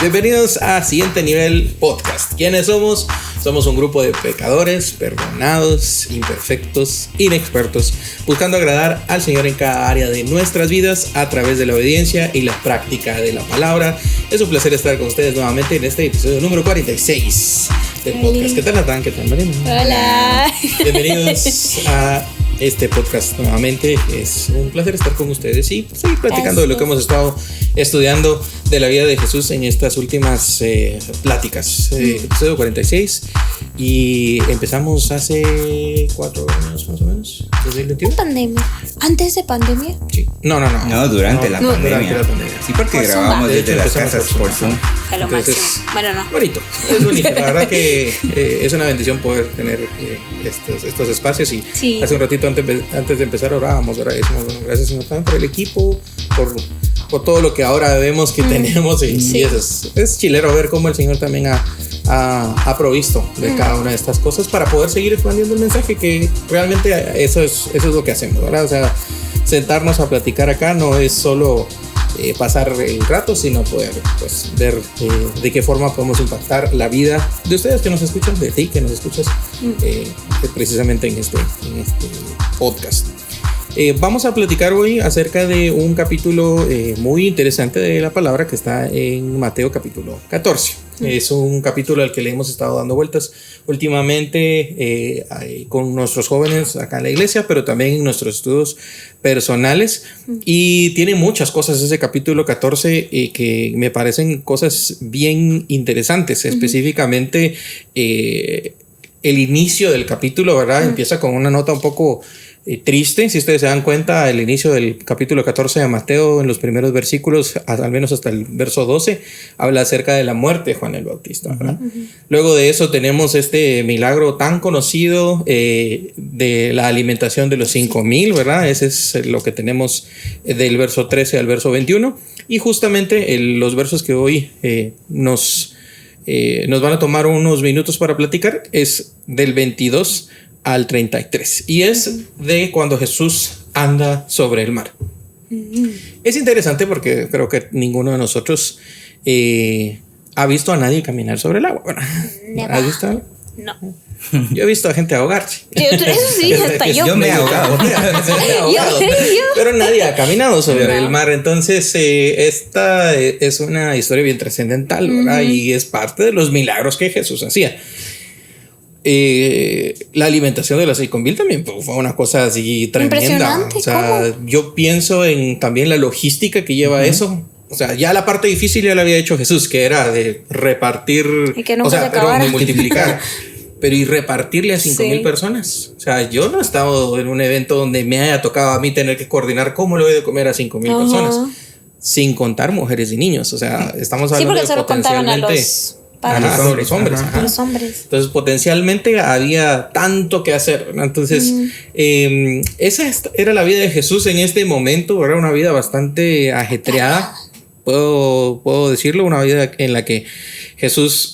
Bienvenidos a Siguiente Nivel Podcast. ¿Quiénes somos? Somos un grupo de pecadores, perdonados, imperfectos, inexpertos, buscando agradar al Señor en cada área de nuestras vidas a través de la obediencia y la práctica de la palabra. Es un placer estar con ustedes nuevamente en este episodio número 46 del podcast. ¿Qué tal, Natán? ¿Qué tal, Marina? Hola. Bienvenidos a este podcast nuevamente. Es un placer estar con ustedes y seguir platicando de lo que hemos estado estudiando de la vida de Jesús en estas últimas pláticas. Episodio 46 y empezamos hace 4 años más o menos, 2021. ¿Pandemia? ¿Antes de pandemia? Sí. No, durante la pandemia. Durante la pandemia. Sí, porque grabábamos desde las casas por Zoom. Entonces, bueno, no. Bonito, es bonito. La verdad que es una bendición poder tener estos espacios. Y sí. Hace un ratito antes de empezar orábamos. Ahora decimos, bueno, gracias, Señor, por el equipo, por todo lo que ahora vemos que tenemos. Y es chilero ver cómo el Señor también ha provisto de cada una de estas cosas para poder seguir expandiendo el mensaje, que realmente eso es lo que hacemos, ¿verdad? O sea, sentarnos a platicar acá no es solo pasar el rato, sino poder ver de qué forma podemos impactar la vida de ustedes que nos escuchan, de ti que nos escuchas, precisamente en este podcast. Vamos a platicar hoy acerca de un capítulo muy interesante de la palabra que está en Mateo capítulo 14. Es un capítulo al que le hemos estado dando vueltas últimamente con nuestros jóvenes acá en la iglesia, pero también en nuestros estudios personales. Y tiene muchas cosas ese capítulo 14 que me parecen cosas bien interesantes. Específicamente el inicio del capítulo, ¿verdad? Empieza con una nota un poco triste. Si ustedes se dan cuenta, el inicio del capítulo 14 de Mateo, en los primeros versículos, al menos hasta el verso 12, habla acerca de la muerte de Juan el Bautista, ¿verdad? Luego de eso tenemos este milagro tan conocido de la alimentación de los 5,000, ¿verdad? Ese es lo que tenemos del verso 13 al verso 21. Y justamente los versos que hoy nos van a tomar unos minutos para platicar es del 22 al 33 y es de cuando Jesús anda sobre el mar. Es interesante porque creo que ninguno de nosotros ha visto a nadie caminar sobre el agua. ¿Has visto? No. Yo he visto a gente ahogarse. Eso sí, hasta yo me he ahogado. Pero nadie ha caminado sobre el mar. Entonces esta es una historia bien trascendental, ¿verdad? Y es parte de los milagros que Jesús hacía. La alimentación de los 6,000 también fue una cosa así tremenda. O sea, ¿cómo? Yo pienso en también la logística que lleva eso. O sea, ya la parte difícil ya la había hecho Jesús, que era de repartir, y que nunca se acabara. de multiplicar. Pero y repartirle a 5,000 personas. O sea, yo no he estado en un evento donde me haya tocado a mí tener que coordinar cómo le voy a comer a 5,000 personas, sin contar mujeres y niños. O sea, estamos hablando de potencialmente los hombres. Los hombres. Entonces, potencialmente había tanto que hacer, ¿verdad? Entonces, esa era la vida de Jesús en este momento, era una vida bastante ajetreada. Puedo decirlo, una vida en la que Jesús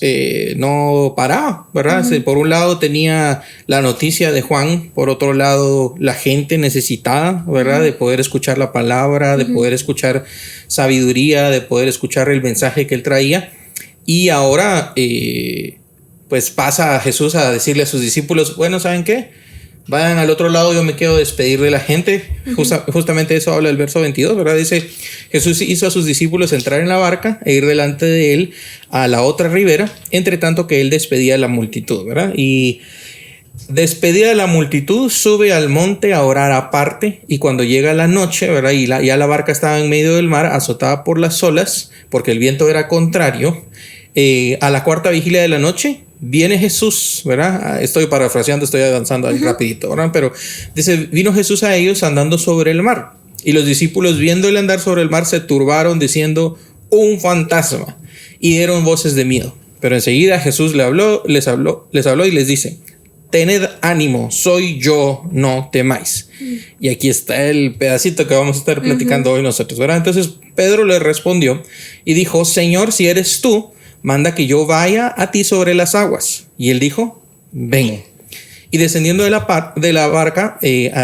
no paraba, ¿verdad? Por un lado tenía la noticia de Juan, por otro lado la gente necesitada, ¿verdad? De poder escuchar la palabra, de poder escuchar sabiduría, de poder escuchar el mensaje que él traía. Y ahora, pues pasa Jesús a decirle a sus discípulos, bueno, ¿saben qué? Vayan al otro lado, yo me quiero despedir de la gente. Justamente eso habla el verso 22, ¿verdad? Dice, Jesús hizo a sus discípulos entrar en la barca e ir delante de él a la otra ribera, entre tanto que él despedía a la multitud, ¿verdad? Y despedida de la multitud, sube al monte a orar aparte, y cuando llega la noche, ¿verdad? Y ya la barca estaba en medio del mar, azotada por las olas, porque el viento era contrario. A la cuarta vigilia de la noche viene Jesús, ¿verdad? Estoy parafraseando, estoy avanzando ahí rapidito, ¿verdad? Pero dice, vino Jesús a ellos andando sobre el mar, y los discípulos viéndole andar sobre el mar se turbaron diciendo, un fantasma, y dieron voces de miedo. Pero enseguida Jesús les habló y les dice, tened ánimo, soy yo, no temáis. Y aquí está el pedacito que vamos a estar platicando hoy nosotros, ¿verdad? Entonces Pedro le respondió y dijo, Señor, si eres tú, manda que yo vaya a ti sobre las aguas. Y él dijo, ven. Y descendiendo de la barca,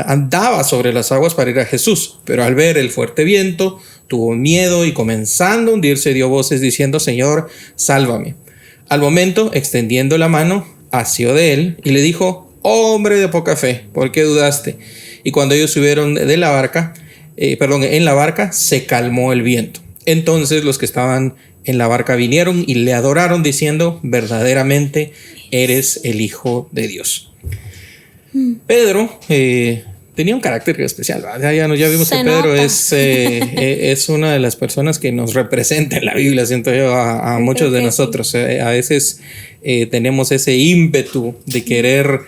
andaba sobre las aguas para ir a Jesús. Pero al ver el fuerte viento, tuvo miedo y comenzando a hundirse dio voces diciendo: Señor, sálvame. Al momento, extendiendo la mano, asió de él y le dijo: hombre de poca fe, ¿por qué dudaste? Y cuando ellos subieron de la barca, en la barca se calmó el viento. Entonces los que estaban en la barca vinieron y le adoraron diciendo: verdaderamente eres el Hijo de Dios. Pedro tenía un carácter especial, ¿verdad? Ya vimos que Pedro es una de las personas que nos representa en la Biblia, siento yo, a muchos de nosotros. A veces tenemos ese ímpetu de querer,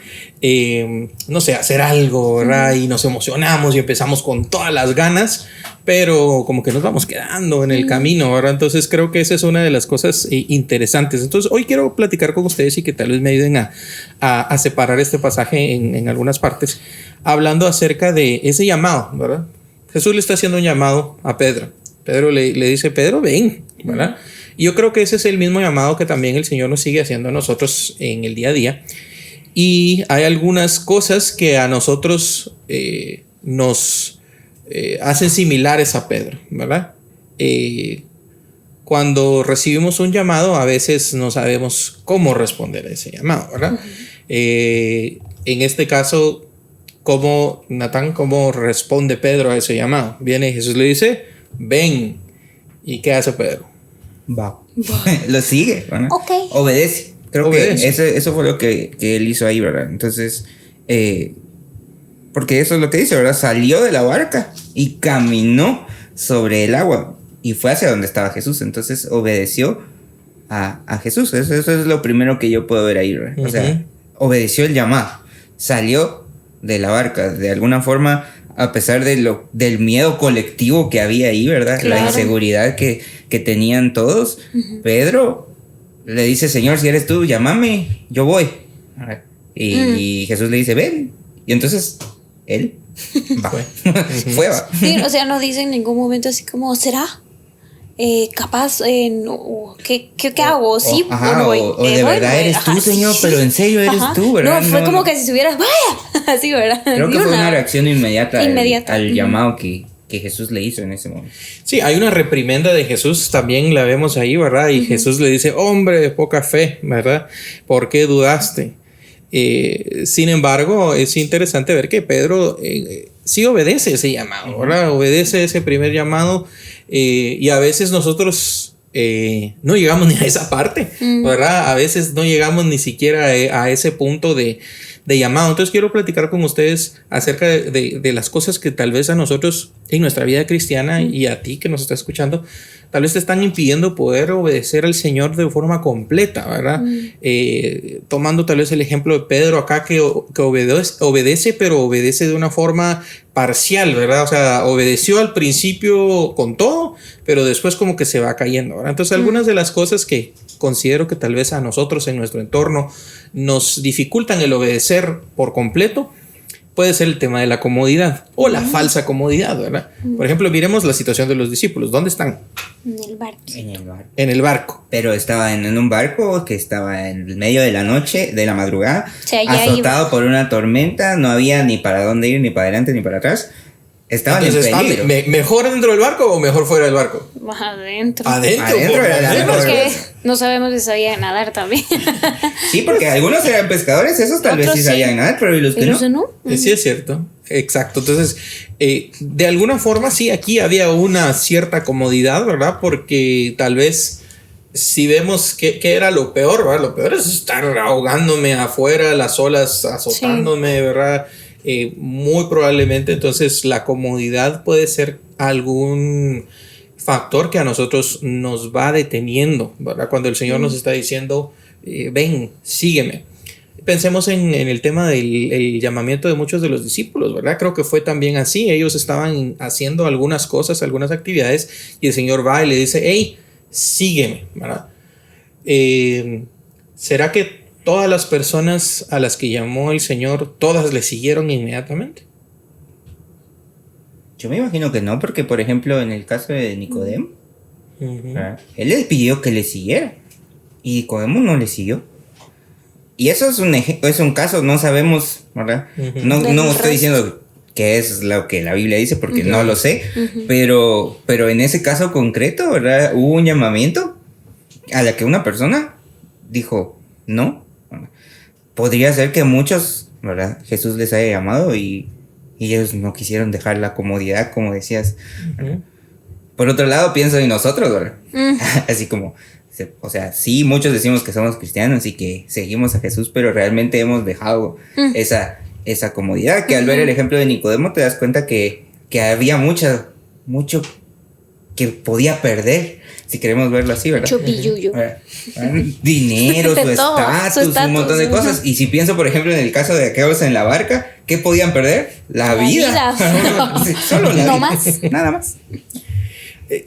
no sé, hacer algo, ¿verdad? Y nos emocionamos y empezamos con todas las ganas, pero como que nos vamos quedando en el camino, ¿verdad? Entonces creo que esa es una de las cosas interesantes. Entonces hoy quiero platicar con ustedes y que tal vez me ayuden a separar este pasaje en algunas partes, hablando acerca de ese llamado, ¿verdad? Jesús le está haciendo un llamado a Pedro. Pedro le dice: Pedro, ven, ¿verdad? Y yo creo que ese es el mismo llamado que también el Señor nos sigue haciendo a nosotros en el día a día. Y hay algunas cosas que a nosotros nos hacen similares a Pedro, ¿verdad? Cuando recibimos un llamado, a veces no sabemos cómo responder a ese llamado, ¿verdad? En este caso, ¿cómo responde Pedro a ese llamado? Viene Jesús, le dice: ven. ¿Y qué hace Pedro? Va. Lo sigue, ¿verdad? Okay. Obedece. Creo que eso fue lo que él hizo ahí, ¿verdad? Entonces, porque eso es lo que dice, ¿verdad? Salió de la barca y caminó sobre el agua y fue hacia donde estaba Jesús. Entonces obedeció a Jesús. Eso es lo primero que yo puedo ver ahí, ¿verdad? O sea, obedeció el llamado. Salió de la barca. De alguna forma, a pesar del miedo colectivo que había ahí, ¿verdad? Claro. La inseguridad que tenían todos. Pedro le dice: Señor, si eres tú, llámame, yo voy. Y Jesús le dice: ven. Y entonces él va. Fue, va. Sí, o sea, no dice en ningún momento así como: ¿será? Capaz, ¿qué hago? Sí, voy. O de verdad eres tú, Señor, pero en serio eres tú, ¿verdad? No, fue como que si estuvieras, vaya, así, ¿verdad? Creo que fue una reacción inmediata. Al llamado que Jesús le hizo en ese momento. Sí, hay una reprimenda de Jesús, también la vemos ahí, ¿verdad? Y Jesús le dice: hombre de poca fe, ¿verdad? ¿Por qué dudaste? Sin embargo, es interesante ver que Pedro sí obedece ese llamado, ¿verdad? Obedece ese primer llamado, y a veces nosotros no llegamos ni a esa parte, ¿verdad? A veces no llegamos ni siquiera a ese punto de llamado. Entonces quiero platicar con ustedes acerca de las cosas que tal vez a nosotros en nuestra vida cristiana y a ti que nos está escuchando, tal vez te están impidiendo poder obedecer al Señor de forma completa, ¿verdad? Tomando tal vez el ejemplo de Pedro acá que obedece, pero obedece de una forma parcial, ¿verdad? O sea, obedeció al principio con todo, pero después como que se va cayendo, ¿verdad? Entonces algunas de las cosas que considero que tal vez a nosotros en nuestro entorno nos dificultan el obedecer por completo, puede ser el tema de la comodidad o la falsa comodidad, ¿verdad? Por ejemplo, miremos la situación de los discípulos. ¿Dónde están? En el barco. En el barco. Pero estaba en un barco que estaba en medio de la noche, de la madrugada, azotado por una tormenta. No había ni para dónde ir, ni para adelante, ni para atrás. Estaban en peligro. ¿Mejor dentro del barco o mejor fuera del barco? Más adentro. Adentro era la mejor. Porque no sabemos si sabían nadar también. Sí, porque algunos eran pescadores, esos tal vez sí sabían nadar, pero ¿y los que no? Sí, es cierto. Exacto. Entonces, de alguna forma, sí, aquí había una cierta comodidad, ¿verdad? Porque tal vez si vemos que era lo peor, ¿verdad? Lo peor es estar ahogándome afuera, las olas azotándome, ¿verdad? Muy probablemente entonces la comodidad puede ser algún factor que a nosotros nos va deteniendo, ¿verdad? Cuando el Señor nos está diciendo: ven, sígueme. Pensemos en el tema del llamamiento de muchos de los discípulos, ¿verdad? Creo que fue también así. Ellos estaban haciendo algunas cosas, algunas actividades, y el Señor va y le dice: hey, sígueme, ¿verdad? ¿Será que todas las personas a las que llamó el Señor, todas le siguieron inmediatamente? Yo me imagino que no, porque por ejemplo en el caso de Nicodemo, él le pidió que le siguiera y Nicodemo no le siguió. Y eso es un caso, no sabemos, ¿verdad? No estoy diciendo qué es lo que la Biblia dice, porque no lo sé, pero en ese caso concreto, ¿verdad? Hubo un llamamiento a la que una persona dijo, no. Podría ser que muchos, ¿verdad? Jesús les haya llamado y ellos no quisieron dejar la comodidad, como decías. Por otro lado, pienso en nosotros, ¿verdad? Así como, o sea, sí, muchos decimos que somos cristianos y que seguimos a Jesús, pero realmente hemos dejado esa comodidad, que al ver el ejemplo de Nicodemo te das cuenta que había mucho que podía perder, si queremos verlo así, ¿verdad? Mucho pilluyo. Dinero, su estatus, un montón de cosas. Y si pienso, por ejemplo, en el caso de aquellos en la barca, ¿qué podían perder? La vida. Sí, solo la vida. Más. Nada más.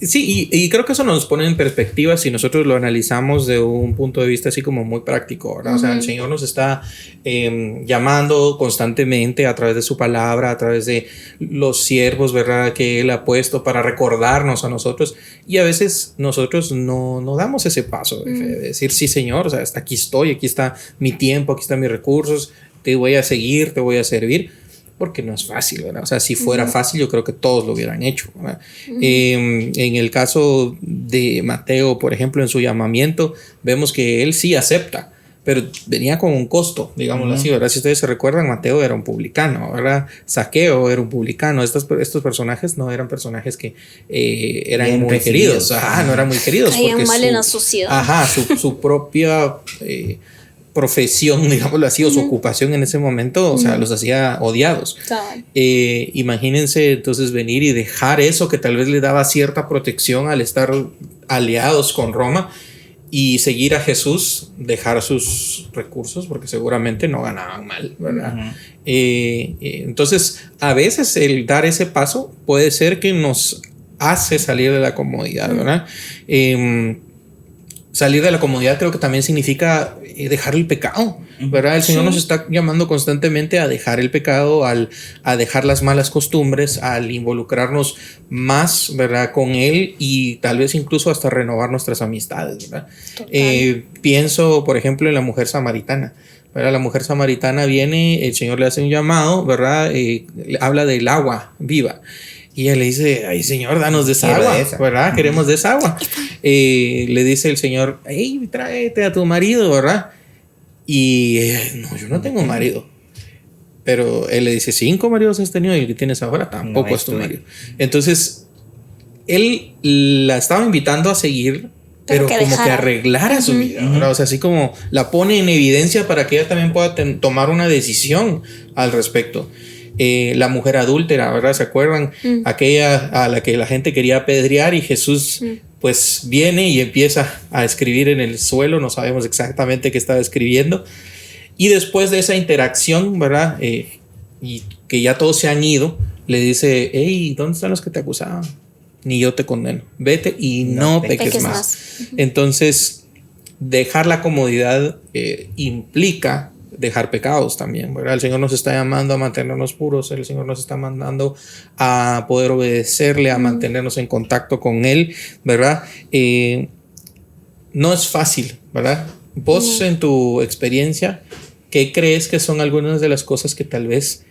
Sí, y creo que eso nos pone en perspectiva si nosotros lo analizamos de un punto de vista así como muy práctico, ¿verdad? O sea, el Señor nos está llamando constantemente a través de su palabra, a través de los siervos, ¿verdad? Que Él ha puesto para recordarnos a nosotros, y a veces nosotros no damos ese paso de decir, sí, Señor, o sea, hasta aquí estoy, aquí está mi tiempo, aquí están mis recursos, te voy a seguir, te voy a servir. Porque no es fácil, ¿verdad? O sea, si fuera fácil, yo creo que todos lo hubieran hecho, ¿verdad? En el caso de Mateo, por ejemplo, en su llamamiento, vemos que él sí acepta, pero venía con un costo, digámoslo así, ¿verdad? Si ustedes se recuerdan, Mateo era un publicano, ¿verdad? Zaqueo era un publicano. Estos personajes no eran personajes que eran bien muy queridos. No eran muy queridos. Caían mal en la sociedad. Su propia... profesión, digámoslo así, o su ocupación en ese momento, o sea, los hacía odiados. Imagínense entonces venir y dejar eso que tal vez le daba cierta protección al estar aliados con Roma y seguir a Jesús, dejar sus recursos, porque seguramente no ganaban mal, ¿verdad? Entonces, a veces el dar ese paso puede ser que nos hace salir de la comodidad, ¿verdad? Salir de la comodidad creo que también significa dejar el pecado, ¿verdad? El Señor nos está llamando constantemente a dejar el pecado, a dejar las malas costumbres, al involucrarnos más, ¿verdad? Con Él y tal vez incluso hasta renovar nuestras amistades, ¿verdad? Pienso, por ejemplo, en la mujer samaritana, ¿verdad? La mujer samaritana viene, el Señor le hace un llamado, ¿verdad? Habla del agua viva. Y ella le dice, ay, Señor, danos de esa agua, ¿verdad? Queremos de esa agua. Le dice el Señor, hey, tráete a tu marido, ¿verdad? Y ella, no, yo no tengo marido. Pero él le dice, 5 maridos has tenido y el que tienes ahora tampoco es tu marido. Entonces, él la estaba invitando a seguir, pero como que arreglara su vida, ¿verdad? O sea, así como la pone en evidencia para que ella también pueda tomar una decisión al respecto. La mujer adúltera, ¿verdad? ¿Se acuerdan? Aquella a la que la gente quería apedrear y Jesús pues viene y empieza a escribir en el suelo, no sabemos exactamente qué estaba escribiendo, y después de esa interacción, ¿verdad? Y que ya todos se han ido, le dice, hey, ¿dónde están los que te acusaban? Ni yo te condeno, vete y no peques más. Entonces, dejar la comodidad implica dejar pecados también, ¿verdad? El Señor nos está llamando a mantenernos puros, el Señor nos está mandando a poder obedecerle, a mantenernos en contacto con Él, ¿verdad? No es fácil, ¿verdad? Vos en tu experiencia, ¿qué crees que son algunas de las cosas que tal vez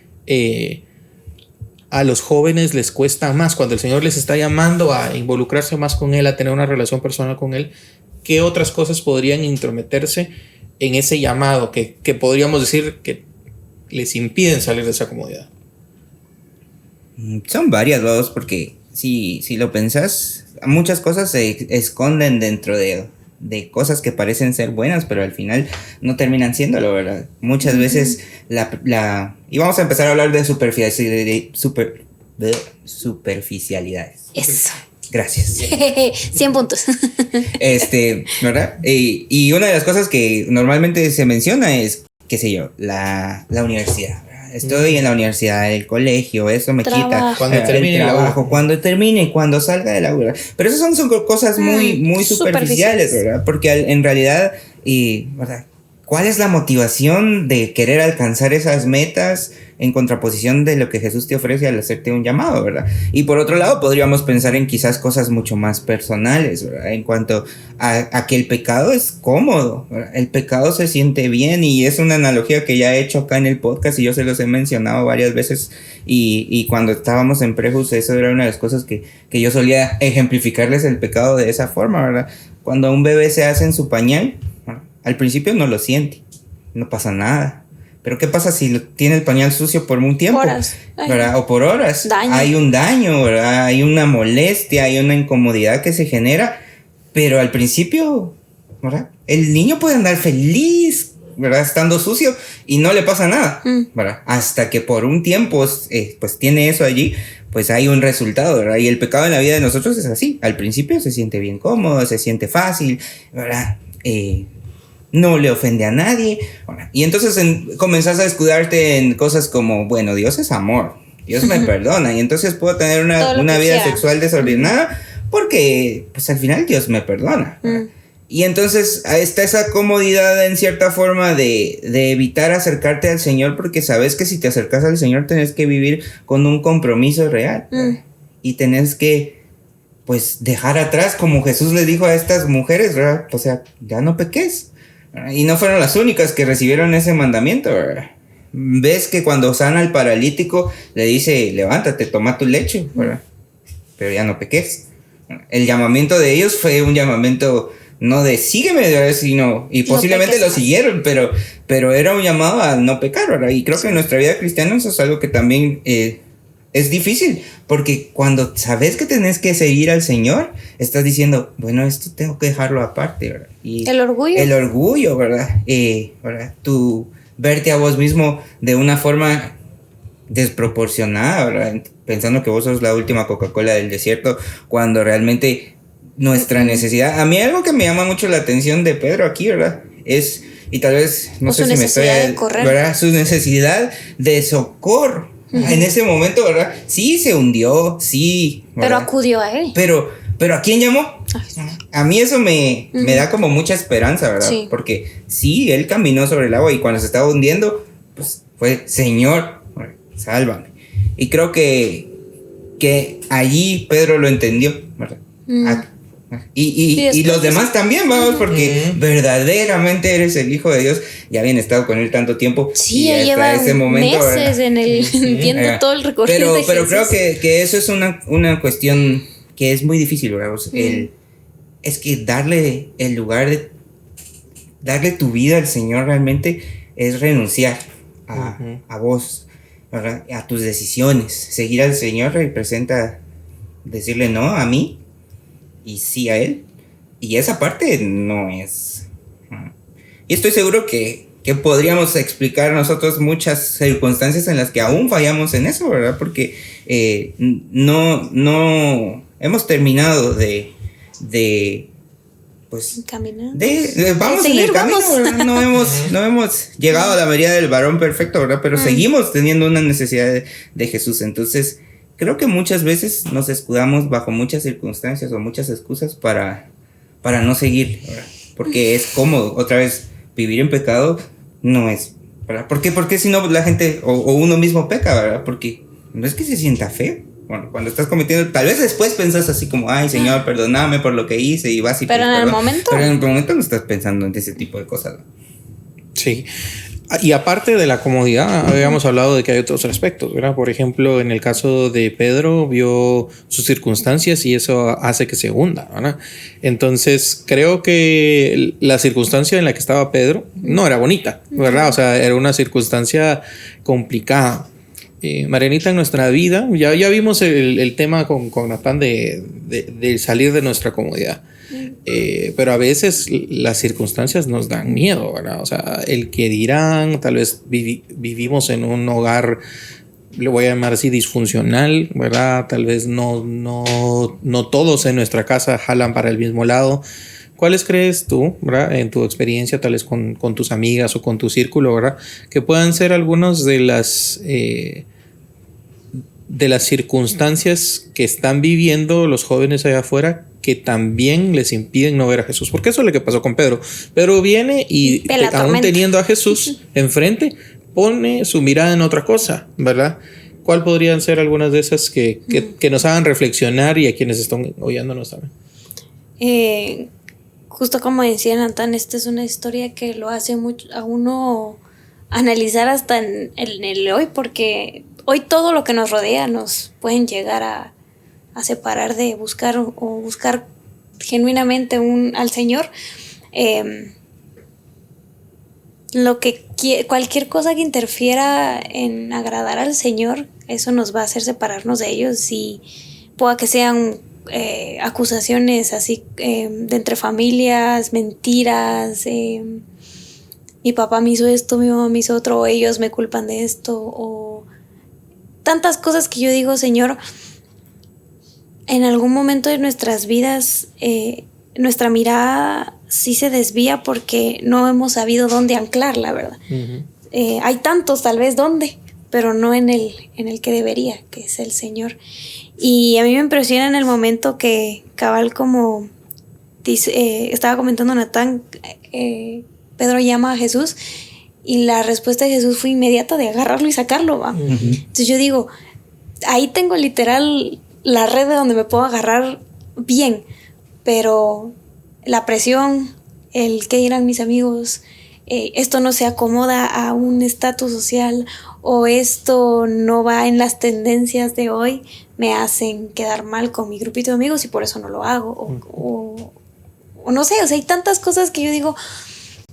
a los jóvenes les cuesta más? Cuando el Señor les está llamando a involucrarse más con Él, a tener una relación personal con Él, ¿qué otras cosas podrían intrometerse en ese llamado que podríamos decir que les impiden salir de esa comodidad? Son varias, dos, porque si lo pensás, muchas cosas se esconden dentro de cosas que parecen ser buenas, pero al final no terminan siéndolo, ¿verdad? Muchas veces y vamos a empezar a hablar de superficialidades. Eso. Gracias. 100 puntos. ¿Verdad? Y una de las cosas que normalmente se menciona es, qué sé yo, la universidad. Estoy en la universidad, el colegio, eso me quita. Cuando termine el trabajo, cuando salga del aula. Pero esas son cosas muy superficiales, ¿verdad? Porque en realidad, ¿verdad? ¿cuál es la motivación de querer alcanzar esas metas en contraposición de lo que Jesús te ofrece al hacerte un llamado, ¿verdad? Y por otro lado, podríamos pensar en quizás cosas mucho más personales, ¿verdad? En cuanto a que el pecado es cómodo, ¿verdad? El pecado se siente bien, y es una analogía que ya he hecho acá en el podcast y yo se los he mencionado varias veces, y cuando estábamos en Prejus, eso era una de las cosas que yo solía ejemplificarles el pecado de esa forma, ¿verdad? Cuando un bebé se hace en su pañal, ¿verdad? Al principio no lo siente, no pasa nada. Pero ¿qué pasa si tiene el pañal sucio por un tiempo? Horas. ¿Verdad? O por horas. Daño. Hay un daño, ¿verdad? Hay una molestia, hay una incomodidad que se genera. Pero al principio, ¿verdad? El niño puede andar feliz, ¿verdad? Estando sucio y no le pasa nada, ¿verdad? Hasta que por un tiempo, pues tiene eso allí, pues hay un resultado, ¿verdad? Y el pecado en la vida de nosotros es así. Al principio se siente bien cómodo, se siente fácil, ¿verdad? No le ofende a nadie. Y entonces comenzás a escudarte en cosas como, bueno, Dios es amor, Dios me perdona, y entonces puedo tener una vida sexual desordenada porque pues al final Dios me perdona. Y entonces está esa comodidad en cierta forma de evitar acercarte al Señor, porque sabes que si te acercas al Señor tenés que vivir con un compromiso real, y tenés que pues dejar atrás, como Jesús le dijo a estas mujeres, ¿verdad? O sea, ya no peques. Y no fueron las únicas que recibieron ese mandamiento, ¿verdad? Ves que cuando sana al paralítico le dice, levántate, toma tu lecho, ¿verdad? Pero ya no peques. El llamamiento de ellos fue un llamamiento no de sígueme, ¿verdad? Sino, y posiblemente lo siguieron, pero era un llamado a no pecar, ¿verdad? Y creo que en nuestra vida cristiana eso es algo que también es difícil, porque cuando sabes que tenés que seguir al Señor, estás diciendo, bueno, esto tengo que dejarlo aparte, ¿verdad? Y el orgullo, ¿verdad? ¿Verdad? Tú verte a vos mismo de una forma desproporcionada, ¿verdad? Pensando que vos sos la última Coca-Cola del desierto, cuando realmente nuestra necesidad... A mí algo que me llama mucho la atención de Pedro aquí, ¿verdad? Es, y tal vez, no sé si me estoy... ¿verdad? Su necesidad de socorro. En ese momento, ¿verdad? Sí, se hundió, sí. ¿verdad? Pero acudió a él. Pero ¿a quién llamó? A mí eso me da como mucha esperanza, ¿verdad? Sí. Porque sí, él caminó sobre el agua y cuando se estaba hundiendo, pues fue, Señor, sálvame. Y creo que allí Pedro lo entendió, ¿verdad? Y los demás también, vamos, porque verdaderamente eres el Hijo de Dios. Ya habían estado con él tanto tiempo. Sí, ya lleva ese momento, meses en el viendo todo el recorrido de pero Jesús. creo que eso es una cuestión que es muy difícil, ¿verdad? O sea, es que darle el lugar de darle tu vida al Señor realmente es renunciar a vos, ¿verdad? A tus decisiones. Seguir al Señor representa decirle no a mí y sí a Él. Y esa parte no es... Y estoy seguro que podríamos explicar nosotros muchas circunstancias en las que aún fallamos en eso, ¿verdad? Porque no hemos terminado de pues caminar. Vamos en el camino, ¿verdad? No hemos llegado a la medida del varón perfecto, ¿verdad? Pero seguimos teniendo una necesidad de Jesús. Entonces, creo que muchas veces nos escudamos bajo muchas circunstancias o muchas excusas para no seguir, ¿verdad? Porque es cómodo. Otra vez, vivir en pecado no es, ¿verdad? ¿Por qué si no la gente o uno mismo peca, ¿verdad? Porque no es que se sienta feo. Bueno, cuando estás cometiendo, tal vez después pensás así como, ay, Señor, perdóname por lo que hice y vas y pero en el momento. Pero en el momento no estás pensando en ese tipo de cosas, ¿no? Sí. Y aparte de la comodidad, habíamos hablado de que hay otros aspectos, ¿verdad? Por ejemplo, en el caso de Pedro, vio sus circunstancias y eso hace que se hunda, ¿verdad? Entonces, creo que la circunstancia en la que estaba Pedro no era bonita, ¿verdad? O sea, era una circunstancia complicada. Marianita, en nuestra vida, ya vimos el tema con Natán de salir de nuestra comodidad. Pero a veces las circunstancias nos dan miedo, ¿verdad? O sea, el que dirán, tal vez vivimos en un hogar, le voy a llamar así, disfuncional, ¿verdad? Tal vez no todos en nuestra casa jalan para el mismo lado. ¿Cuáles crees tú, ¿verdad? En tu experiencia, tal vez con tus amigas o con tu círculo, ¿verdad? Que puedan ser algunos de las circunstancias que están viviendo los jóvenes allá afuera que también les impiden no ver a Jesús. Porque eso es lo que pasó con Pedro. Pedro viene y aún teniendo a Jesús enfrente, pone su mirada en otra cosa, ¿verdad? ¿Cuál podrían ser algunas de esas que nos hagan reflexionar y a quienes están oyéndonos también? Justo como decía Natán, esta es una historia que lo hace mucho a uno analizar hasta en el hoy, porque hoy todo lo que nos rodea nos pueden llegar a separar de buscar o buscar genuinamente al Señor. Cualquier cosa que interfiera en agradar al Señor, eso nos va a hacer separarnos de ellos, y pueda que sean acusaciones así de entre familias, mentiras, mi papá me hizo esto, mi mamá me hizo otro, o ellos me culpan de esto, o tantas cosas que yo digo, Señor, en algún momento de nuestras vidas nuestra mirada sí se desvía porque no hemos sabido dónde anclarla, ¿verdad? Uh-huh. Hay tantos tal vez dónde, pero no en el que debería, que es el Señor. Y a mí me impresiona en el momento que cabal, como estaba comentando Natán, Pedro llama a Jesús y la respuesta de Jesús fue inmediata, de agarrarlo y sacarlo, ¿va? Uh-huh. Entonces yo digo, ahí tengo literal la red de donde me puedo agarrar bien, pero la presión, el qué dirán mis amigos, esto no se acomoda a un estatus social, o esto no va en las tendencias de hoy, me hacen quedar mal con mi grupito de amigos y por eso no lo hago, o no sé, o sea, hay tantas cosas que yo digo,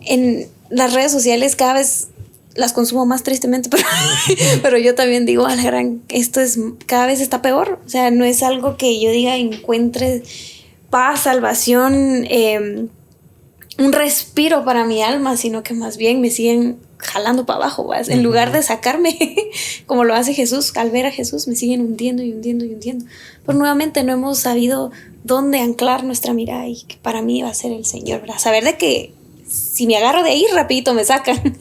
en las redes sociales cada vez las consumo más tristemente, pero yo también digo, esto es cada vez está peor, o sea, no es algo que yo diga encuentre paz, salvación, un respiro para mi alma, sino que más bien me siguen jalando para abajo, ¿vas? En lugar de sacarme, como lo hace Jesús, al ver a Jesús me siguen hundiendo y hundiendo y hundiendo. Pero nuevamente no hemos sabido dónde anclar nuestra mirada, y que para mí va a ser el Señor, ¿verdad? Saber de que si me agarro de ahí, rapidito me sacan,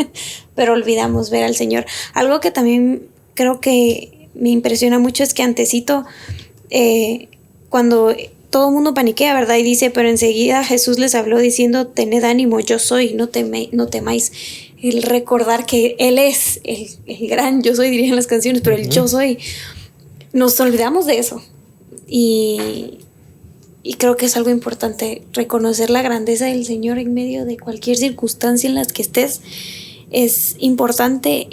pero olvidamos ver al Señor. Algo que también creo que me impresiona mucho es que antesito, cuando todo el mundo paniquea, ¿verdad? Y dice, pero enseguida Jesús les habló diciendo, tened ánimo, yo soy, no temáis. El recordar que Él es el gran yo soy, dirían las canciones, pero el yo soy. Nos olvidamos de eso. Y creo que es algo importante, reconocer la grandeza del Señor en medio de cualquier circunstancia en la que estés. Es importante.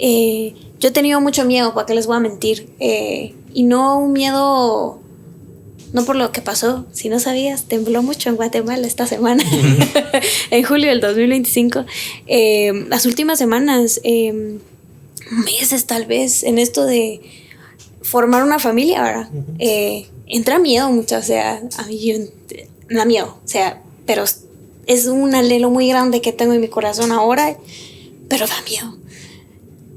Yo he tenido mucho miedo, ¿para qué les voy a mentir? Y no un miedo, no por lo que pasó. Si no sabías, tembló mucho en Guatemala esta semana, en julio del 2025. Las últimas semanas, meses tal vez, en esto de formar una familia, ¿verdad? Entra miedo mucho, o sea, a mí me da miedo, o sea, pero es un anhelo muy grande que tengo en mi corazón ahora, pero da miedo.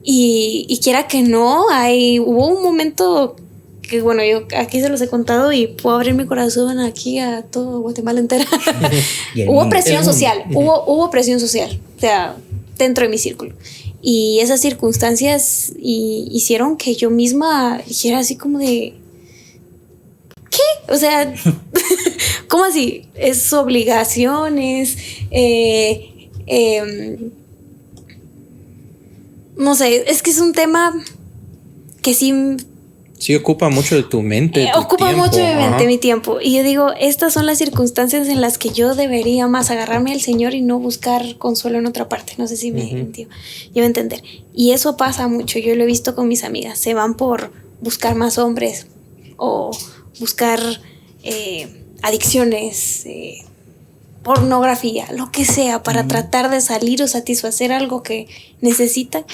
Y quiera que no, hubo un momento que, bueno, yo aquí se los he contado y puedo abrir mi corazón aquí a todo Guatemala entera. Hubo presión social, hubo presión social, o sea, dentro de mi círculo. Y esas circunstancias hicieron que yo misma dijera así como de, ¿qué? O sea, ¿cómo así? Es obligaciones, no sé, es que es un tema que sí ocupa mucho de tu mente. Ocupa tiempo. Mucho de mi mente, mi tiempo. Y yo digo, estas son las circunstancias en las que yo debería más agarrarme al Señor y no buscar consuelo en otra parte. No sé si me llevo a entender. Y eso pasa mucho. Yo lo he visto con mis amigas. Se van por buscar más hombres o buscar adicciones, pornografía, lo que sea, para tratar de salir o satisfacer algo que necesitan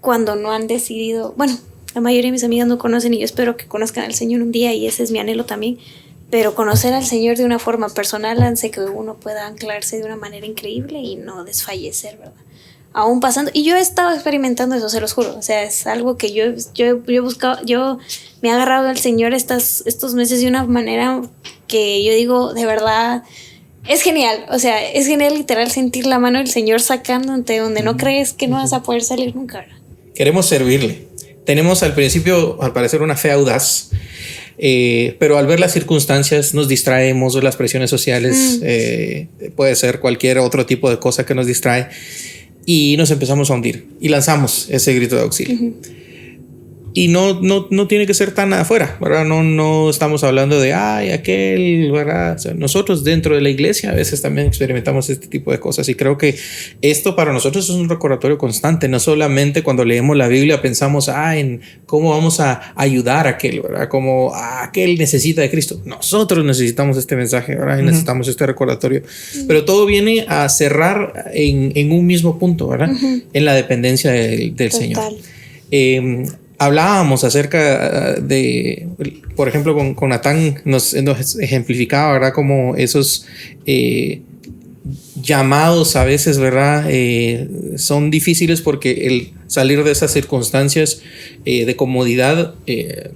cuando no han decidido. Bueno, la mayoría de mis amigas no conocen y yo espero que conozcan al Señor un día, y ese es mi anhelo también. Pero conocer al Señor de una forma personal hace que uno pueda anclarse de una manera increíble y no desfallecer, ¿verdad? Aún pasando. Y yo he estado experimentando eso, se los juro. O sea, es algo que yo he buscado. Yo me he agarrado al Señor estos meses de una manera que yo digo, de verdad, es genial. O sea, es genial literal sentir la mano del Señor sacándote donde no crees que no vas a poder salir nunca, ¿verdad? Queremos servirle. Tenemos al principio, al parecer, una fe audaz. Pero al ver las circunstancias nos distraemos, o las presiones sociales, puede ser cualquier otro tipo de cosa que nos distrae, y nos empezamos a hundir y lanzamos ese grito de auxilio. Y no tiene que ser tan afuera, ¿verdad? No estamos hablando de, aquel, ¿verdad? O sea, nosotros dentro de la iglesia a veces también experimentamos este tipo de cosas, y creo que esto para nosotros es un recordatorio constante. No solamente cuando leemos la Biblia pensamos, en cómo vamos a ayudar a aquel, ¿verdad? Como aquel necesita de Cristo. Nosotros necesitamos este mensaje, ¿verdad? Y necesitamos este recordatorio. Pero todo viene a cerrar en un mismo punto, ¿verdad? En la dependencia del Señor. Hablábamos acerca de, por ejemplo, con Natán nos ejemplificaba, ¿verdad? Como esos llamados a veces, ¿verdad? Son difíciles porque el salir de esas circunstancias de comodidad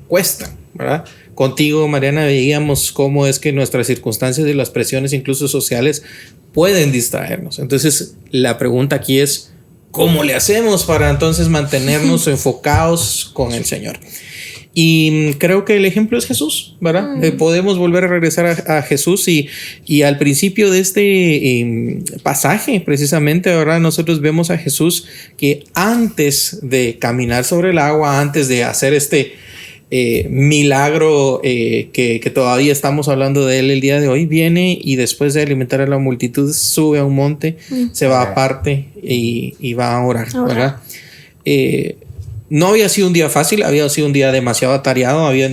cuesta, ¿verdad? Contigo, Mariana, veíamos cómo es que nuestras circunstancias y las presiones, incluso sociales, pueden distraernos. Entonces, la pregunta aquí es, ¿cómo le hacemos para entonces mantenernos enfocados con el Señor? Y creo que el ejemplo es Jesús, ¿verdad? Podemos volver a regresar a Jesús, y al principio de este pasaje, precisamente, ¿verdad? Nosotros vemos a Jesús que antes de caminar sobre el agua, antes de hacer este milagro que todavía estamos hablando de él el día de hoy, viene y después de alimentar a la multitud sube a un monte, se va aparte y va a orar, ¿verdad? No había sido un día fácil, había sido un día demasiado atareado, había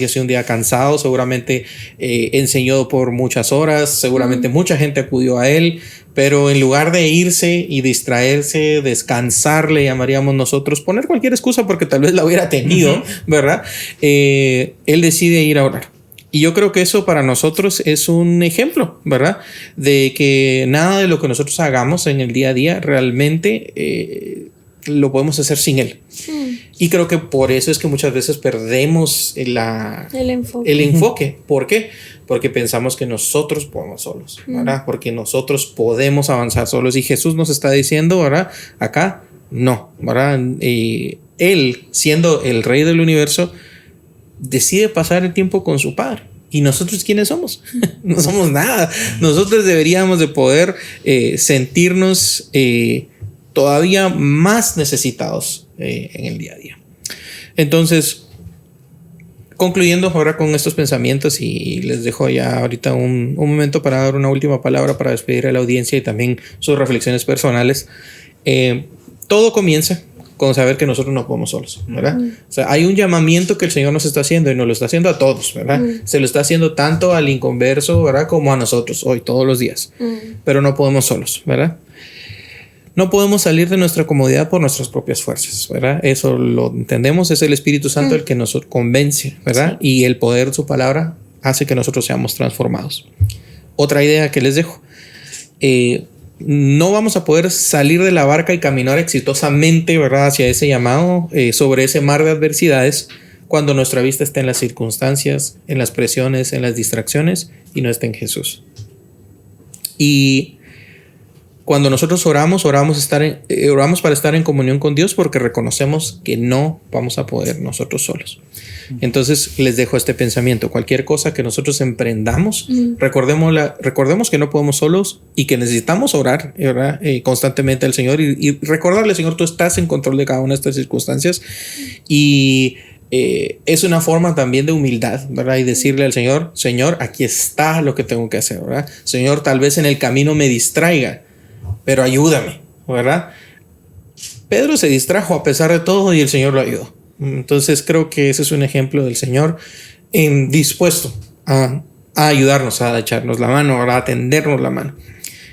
sido un día cansado, seguramente enseñó por muchas horas, seguramente mucha gente acudió a él, pero en lugar de irse y distraerse, descansar, le llamaríamos nosotros, poner cualquier excusa porque tal vez la hubiera tenido, ¿verdad? Él decide ir a orar. Y yo creo que eso para nosotros es un ejemplo, ¿verdad? De que nada de lo que nosotros hagamos en el día a día realmente lo podemos hacer sin él. Y creo que por eso es que muchas veces perdemos el enfoque. ¿Por qué? Porque pensamos que nosotros podemos solos, ¿verdad? Porque nosotros podemos avanzar solos. Y Jesús nos está diciendo, ¿verdad? Acá, no, ¿verdad? Él, siendo el Rey del universo, decide pasar el tiempo con su Padre. ¿Y nosotros quiénes somos? No somos nada. Nosotros deberíamos de poder sentirnos todavía más necesitados en el día a día. Entonces, concluyendo ahora con estos pensamientos, y les dejo ya ahorita un momento para dar una última palabra para despedir a la audiencia y también sus reflexiones personales. Todo comienza con saber que nosotros no podemos solos, ¿verdad? O sea, hay un llamamiento que el Señor nos está haciendo, y nos lo está haciendo a todos, ¿verdad? Se lo está haciendo tanto al inconverso, ¿verdad? Como a nosotros hoy, todos los días. Pero no podemos solos, ¿verdad? No podemos salir de nuestra comodidad por nuestras propias fuerzas, ¿verdad? Eso lo entendemos, es el Espíritu Santo el que nos convence, ¿verdad? Sí. Y el poder de su palabra hace que nosotros seamos transformados. Otra idea que les dejo. No vamos a poder salir de la barca y caminar exitosamente, ¿verdad? Hacia ese llamado, sobre ese mar de adversidades, cuando nuestra vista está en las circunstancias, en las presiones, en las distracciones, y no está en Jesús. Y cuando nosotros oramos para estar en comunión con Dios, porque reconocemos que no vamos a poder nosotros solos. Entonces les dejo este pensamiento: cualquier cosa que nosotros emprendamos, recordemos que no podemos solos y que necesitamos orar, ¿verdad? Constantemente al Señor, y recordarle: Señor, tú estás en control de cada una de estas circunstancias. Y es una forma también de humildad, ¿verdad? Y decirle al Señor: Señor, aquí está lo que tengo que hacer, ¿verdad? Señor, tal vez en el camino me distraiga, pero ayúdame, ¿verdad? Pedro se distrajo a pesar de todo y el Señor lo ayudó. Entonces creo que ese es un ejemplo del Señor dispuesto a ayudarnos, a echarnos la mano, a tendernos la mano.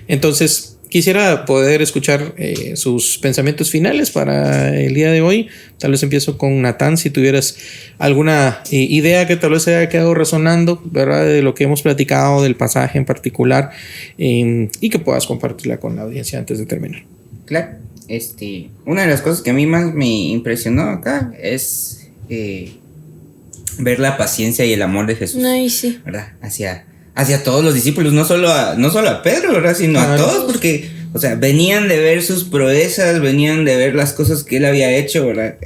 Entonces quisiera poder escuchar sus pensamientos finales para el día de hoy. Tal vez empiezo con Natán, si tuvieras alguna idea que tal vez haya quedado resonando, ¿verdad? De lo que hemos platicado, del pasaje en particular, y que puedas compartirla con la audiencia antes de terminar. Claro. Una de las cosas que a mí más me impresionó acá es ver la paciencia y el amor de Jesús. Ay, sí. ¿Verdad? Hacia todos los discípulos, no solo a Pedro, ¿verdad? Sino a todos, porque, o sea, venían de ver sus proezas, venían de ver las cosas que él había hecho, ¿verdad?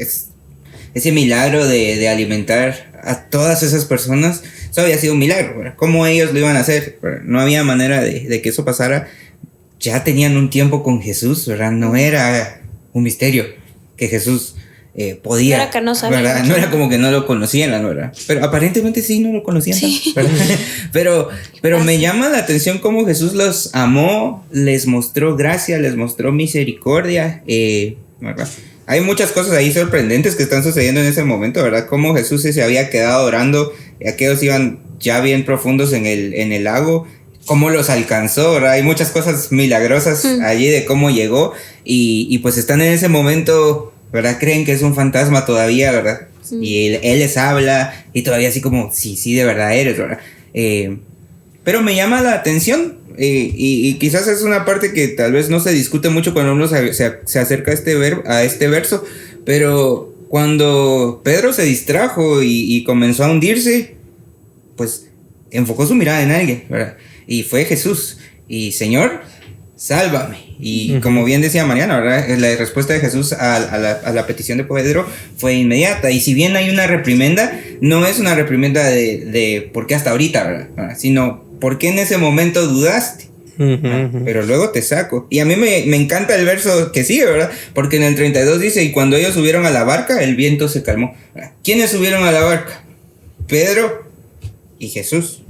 Ese milagro de alimentar a todas esas personas, eso había sido un milagro, ¿verdad? ¿Cómo ellos lo iban a hacer? ¿Verdad? No había manera de que eso pasara. Ya tenían un tiempo con Jesús, ¿verdad? No era un misterio que Jesús podía. No era que no sabían, ¿verdad? No era como que no lo conocían, ¿verdad? Pero aparentemente sí, no lo conocían. Sí. Pero me llama la atención cómo Jesús los amó, les mostró gracia, les mostró misericordia, ¿verdad? Hay muchas cosas ahí sorprendentes que están sucediendo en ese momento, ¿verdad? Cómo Jesús se había quedado orando y aquellos iban ya bien profundos en el lago. Cómo los alcanzó, ¿verdad? Hay muchas cosas milagrosas allí de cómo llegó y pues están en ese momento, ¿verdad? Creen que es un fantasma todavía, ¿verdad? Y él les habla y todavía así como, sí, de verdad eres, ¿verdad? Pero me llama la atención y quizás es una parte que tal vez no se discute mucho cuando uno se acerca a este verso, pero cuando Pedro se distrajo y comenzó a hundirse, pues enfocó su mirada en alguien, ¿verdad? Y fue Jesús. Y Señor, sálvame. Y como bien decía Mariana, ¿verdad? La respuesta de Jesús a la petición de Pedro fue inmediata. Y si bien hay una reprimenda, no es una reprimenda de ¿por qué hasta ahorita? ¿Verdad? Sino ¿por qué en ese momento dudaste? Pero luego te saco. Y a mí me encanta el verso que sigue, ¿verdad? Porque en el 32 dice, y cuando ellos subieron a la barca, el viento se calmó. ¿Quiénes subieron a la barca? Pedro y Jesús.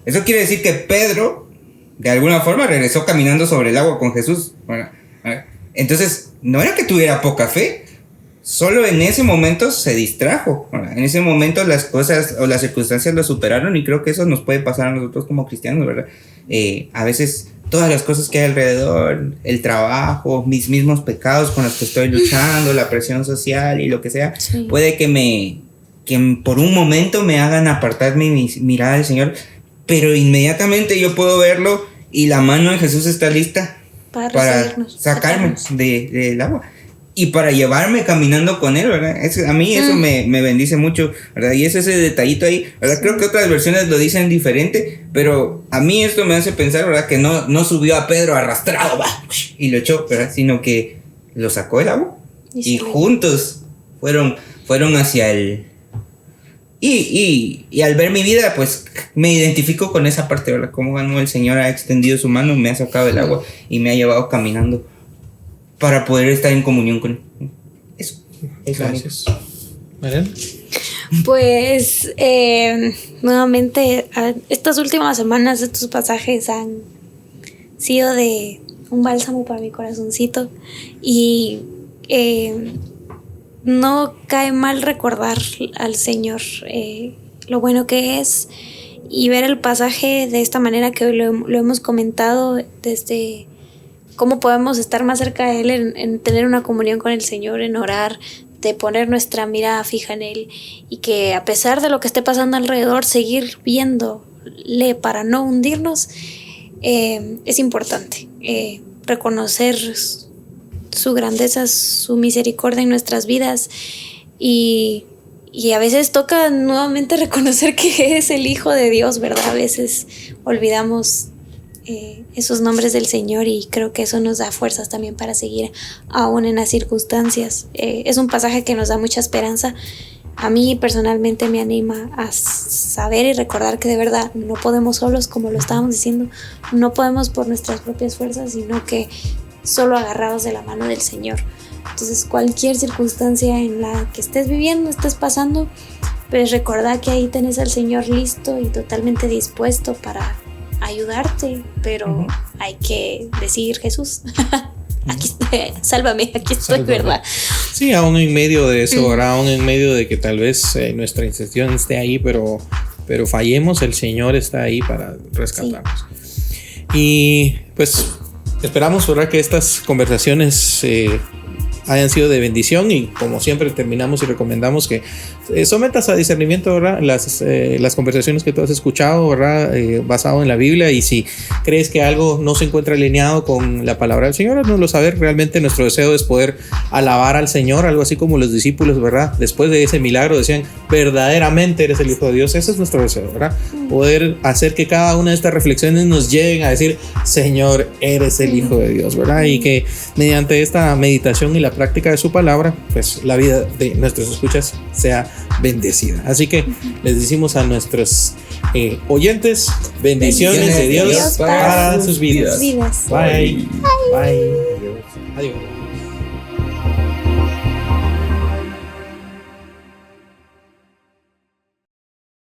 Eso quiere decir que Pedro, de alguna forma, regresó caminando sobre el agua con Jesús. Entonces, no era que tuviera poca fe, solo en ese momento se distrajo. En ese momento las cosas o las circunstancias lo superaron y creo que eso nos puede pasar a nosotros como cristianos, ¿verdad? A veces todas las cosas que hay alrededor, el trabajo, mis mismos pecados con los que estoy luchando, la presión social y lo que sea, puede que por un momento me hagan apartar mi mirada del Señor. Pero inmediatamente yo puedo verlo y la mano de Jesús está lista para sacarme del agua y para llevarme caminando con Él, ¿verdad? A mí eso me bendice mucho, ¿verdad? Y es ese detallito ahí, ¿verdad? Creo que otras versiones lo dicen diferente, pero a mí esto me hace pensar, ¿verdad? Que no subió a Pedro arrastrado y lo echó, ¿verdad? Sino que lo sacó del agua y juntos fueron hacia el... Y al ver mi vida, pues me identifico con esa parte, ¿verdad? Cómo el Señor ha extendido su mano, me ha sacado del agua y me ha llevado caminando para poder estar en comunión con Él. Eso. Gracias. ¿Mariana? Pues nuevamente estas últimas semanas estos pasajes han sido de un bálsamo para mi corazoncito y no cae mal recordar al Señor lo bueno que es y ver el pasaje de esta manera que hoy lo hemos comentado, desde cómo podemos estar más cerca de Él en tener una comunión con el Señor, en orar, de poner nuestra mirada fija en Él y que a pesar de lo que esté pasando alrededor, seguir viéndole para no hundirnos. Es importante reconocer su grandeza, su misericordia en nuestras vidas y a veces toca nuevamente reconocer que es el Hijo de Dios, ¿verdad? A veces olvidamos esos nombres del Señor y creo que eso nos da fuerzas también para seguir aún en las circunstancias. Es un pasaje que nos da mucha esperanza. A mí personalmente me anima a saber y recordar que de verdad no podemos solos, como lo estábamos diciendo, no podemos por nuestras propias fuerzas, sino que solo agarrados de la mano del Señor. Entonces cualquier circunstancia en la que estés viviendo, estés pasando, pues recordá que ahí tenés al Señor listo y totalmente dispuesto para ayudarte, pero hay que decir: Jesús, aquí estoy, sálvame, aquí estoy, ¿verdad? Sí, aún en medio de eso, ahora aún en medio de que tal vez nuestra intención esté ahí, pero fallemos, el Señor está ahí para rescatarnos. Sí. Y pues esperamos, ¿verdad?, que estas conversaciones hayan sido de bendición y como siempre terminamos y recomendamos que sometas a discernimiento, ¿verdad?, las conversaciones que tú has escuchado, ¿verdad?, basado en la Biblia, y si crees que algo no se encuentra alineado con la palabra del Señor, haznoslo saber. Realmente nuestro deseo es poder alabar al Señor, algo así como los discípulos, ¿verdad?, después de ese milagro decían: verdaderamente eres el Hijo de Dios. Ese es nuestro deseo, ¿verdad?, poder hacer que cada una de estas reflexiones nos lleguen a decir: Señor, eres el Hijo de Dios, ¿verdad?, y que mediante esta meditación y la práctica de su palabra, pues la vida de nuestros escuchas sea bendecida. Así que les decimos a nuestros oyentes, bendiciones de Dios para sus vidas. Bye. Bye. Adiós.